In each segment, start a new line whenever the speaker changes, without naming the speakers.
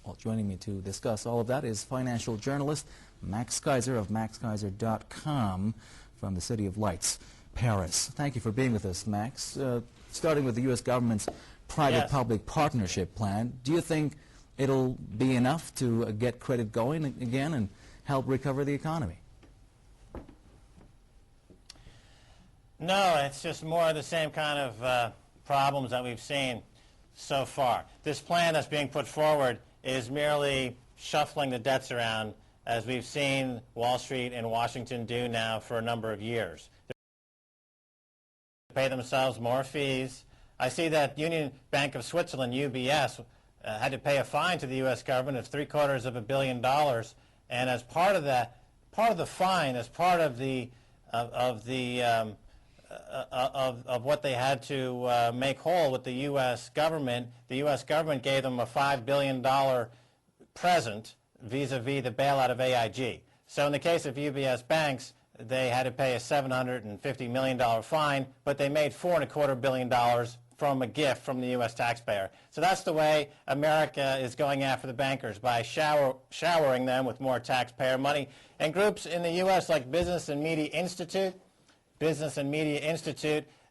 Well, joining me to discuss all of that is financial journalist Max Keiser of maxkeiser.com from the City of Lights, Paris. Thank you for being with us, Max. Starting with the U.S. government's private-public partnership plan, do you think it'll be enough to get credit going again and help recover the economy?
No, it's just more of the same kind of problems that we've seen so far. This plan that's being put forward is merely shuffling the debts around, as we've seen Wall Street and Washington do now for a number of years. They pay themselves more fees. I see that Union Bank of Switzerland, UBS, had to pay a fine to the U.S. government of $750 million, and as part of that, part of the fine, as part of what they had to make whole with the U.S. government, the U.S. government gave them a $5 billion present vis-a-vis the bailout of AIG. So in the case of UBS banks, they had to pay a $750 million fine, but they made $4.25 billion from a gift from the U.S. taxpayer. So that's the way America is going after the bankers, by showering them with more taxpayer money. And groups in the U.S. like Business and Media Institute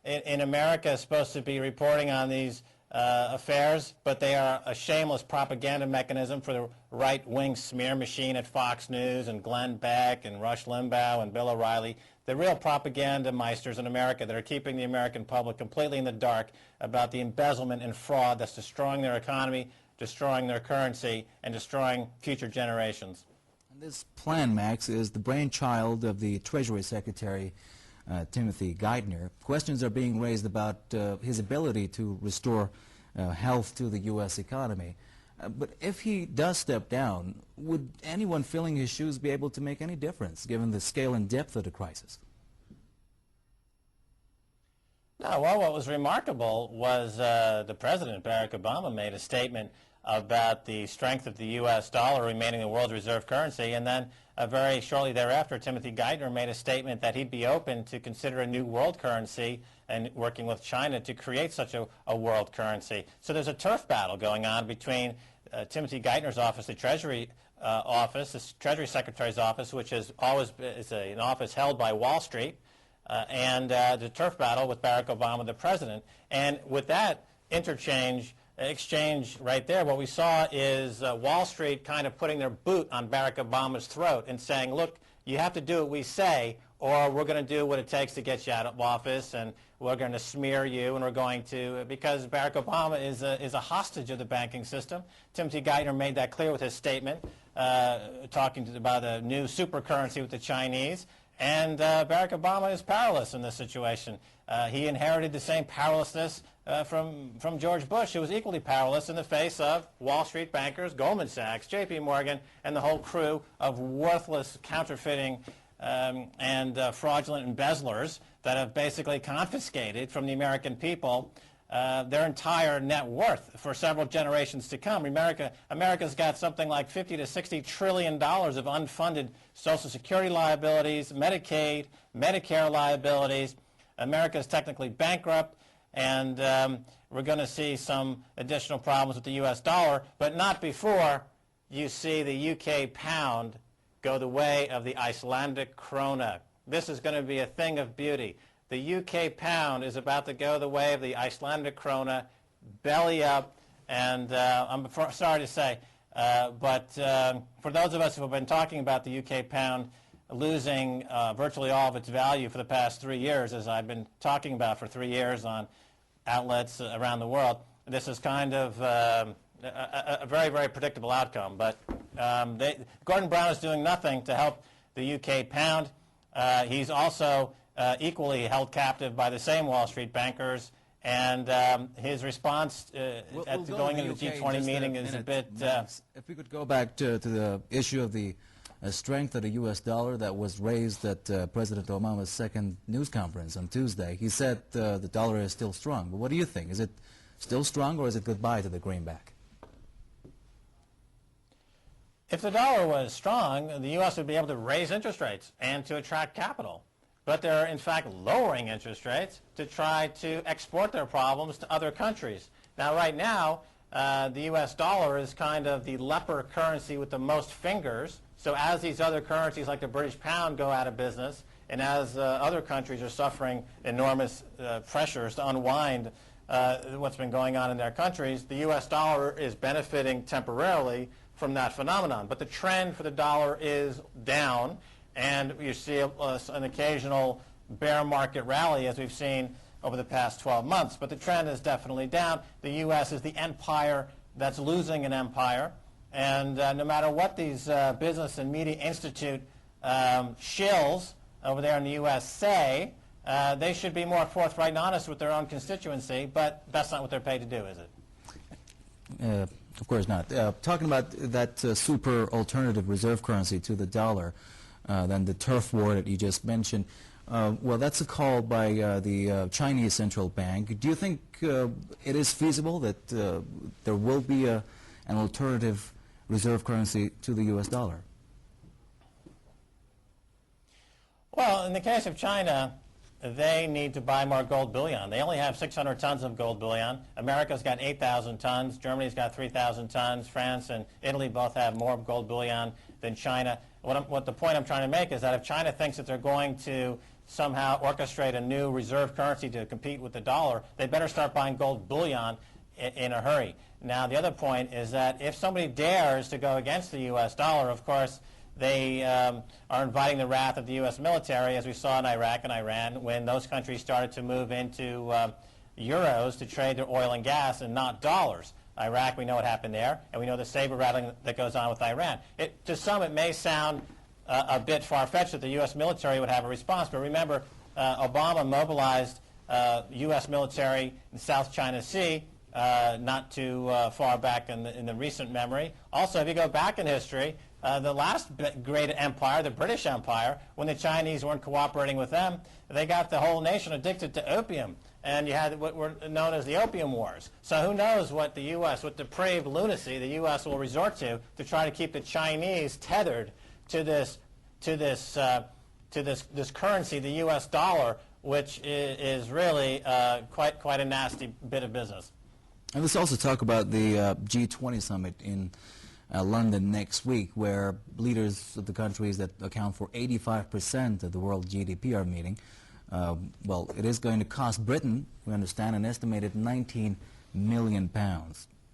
in America is supposed to be reporting on these affairs, but they are a shameless propaganda mechanism for the right-wing smear machine at Fox News and Glenn Beck and Rush Limbaugh and Bill O'Reilly, the real propaganda meisters in America that are keeping the American public completely in the dark about the embezzlement and fraud that's destroying their economy, destroying their currency, and destroying future generations.
And this plan, Max, is the brainchild of the Treasury Secretary Timothy Geithner. Questions are being raised about his ability to restore health to the U.S. economy. But if he does step down, would anyone filling his shoes be able to make any difference, given the scale and depth of the crisis?
No, well, what was remarkable was the President, Barack Obama, made a statement about the strength of the U.S. dollar remaining the world reserve currency, and then very shortly thereafter, Timothy Geithner made a statement that he'd be open to consider a new world currency and working with China to create such a world currency. So there's a turf battle going on between Timothy Geithner's office, the Treasury office, the Treasury Secretary's office, which is an office held by Wall Street, and the turf battle with Barack Obama, the president. And with that exchange right there, what we saw is Wall Street kind of putting their boot on Barack Obama's throat and saying, look, you have to do what we say, or we're going to do what it takes to get you out of office, and we're going to smear you, and we're going to, because Barack Obama is a hostage of the banking system. Timothy Geithner made that clear with his statement, talking about a new super currency with the Chinese. And Barack Obama is powerless in this situation. He inherited the same powerlessness from George Bush, who was equally powerless in the face of Wall Street bankers, Goldman Sachs, J.P. Morgan, and the whole crew of worthless counterfeiting and fraudulent embezzlers that have basically confiscated from the American people their entire net worth for several generations to come. America's got something like $50 to $60 trillion of unfunded Social Security liabilities, Medicaid, Medicare liabilities. America is technically bankrupt, and we're going to see some additional problems with the U.S. dollar, but not before you see the UK pound go the way of the Icelandic krona. This is going to be a thing of beauty. The UK pound is about to go the way of the Icelandic krona, belly up, and I'm sorry to say, but for those of us who have been talking about the UK pound losing virtually all of its value for the past 3 years, as I've been talking about for 3 years on outlets around the world, this is kind of a very, very predictable outcome. But Gordon Brown is doing nothing to help the UK pound. He's also equally held captive by the same Wall Street bankers, and his response going into the G20 meeting is a bit...
If we could go back to the issue of the strength of the U.S. dollar that was raised at President Obama's second news conference on Tuesday. He said the dollar is still strong. But what do you think? Is it still strong, or is it goodbye to the greenback?
If the dollar was strong, the U.S. would be able to raise interest rates and to attract capital. But they're, in fact, lowering interest rates to try to export their problems to other countries. Now, right now, the U.S. dollar is kind of the leper currency with the most fingers. So as these other currencies like the British pound go out of business, and as other countries are suffering enormous pressures to unwind what's been going on in their countries, the U.S. dollar is benefiting temporarily from that phenomenon. But the trend for the dollar is down, and you see an occasional bear market rally, as we've seen over the past 12 months. But the trend is definitely down. The U.S. is the empire that's losing an empire. And no matter what these Business and Media Institute shills over there in the U.S. say, they should be more forthright and honest with their own constituency, but that's not what they're paid to do, is it?
Of course not. Talking about that super alternative reserve currency to the dollar, then the turf war that you just mentioned, well, that's a call by the Chinese central bank. Do you think it is feasible that there will be an alternative reserve currency to the U.S. dollar?
Well, in the case of China, they need to buy more gold bullion. They only have 600 tons of gold bullion. America's got 8,000 tons. Germany's got 3,000 tons. France and Italy both have more gold bullion than China. What the point I'm trying to make is that if China thinks that they're going to somehow orchestrate a new reserve currency to compete with the dollar, they better start buying gold bullion in a hurry. Now, the other point is that if somebody dares to go against the U.S. dollar, of course, they are inviting the wrath of the U.S. military, as we saw in Iraq and Iran, when those countries started to move into euros to trade their oil and gas and not dollars. Iraq, we know what happened there, and we know the saber rattling that goes on with Iran. To some, it may sound a bit far-fetched that the U.S. military would have a response, but remember, Obama mobilized U.S. military in the South China Sea not too far back in the recent memory. Also, if you go back in history, the last great empire, the British Empire, when the Chinese weren't cooperating with them, they got the whole nation addicted to opium. And you had what were known as the Opium Wars. So who knows what the U.S., what depraved lunacy the U.S. will resort to try to keep the Chinese tethered to this currency, the U.S. dollar, which is really quite a nasty bit of business.
And let's also talk about the G20 summit in London next week, where leaders of the countries that account for 85% of the world GDP are meeting. Well, it is going to cost Britain, we understand, an estimated £19 million.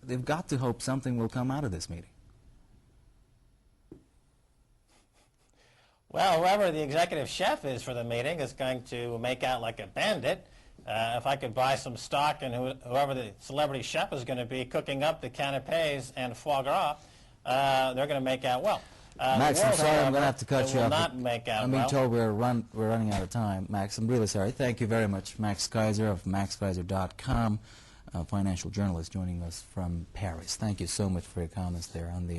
They've got to hope something will come out of this meeting.
Well, whoever the executive chef is for the meeting is going to make out like a bandit. If I could buy some stock in whoever the celebrity chef is going to be cooking up the canapes and foie gras, they're going to make out well.
Max, I'm sorry, I'm going to have to cut you off.
Not make out
I'm being told we're running out of time. Max, I'm really sorry. Thank you very much. Max Keiser of MaxKeiser.com, financial journalist joining us from Paris. Thank you so much for your comments there on the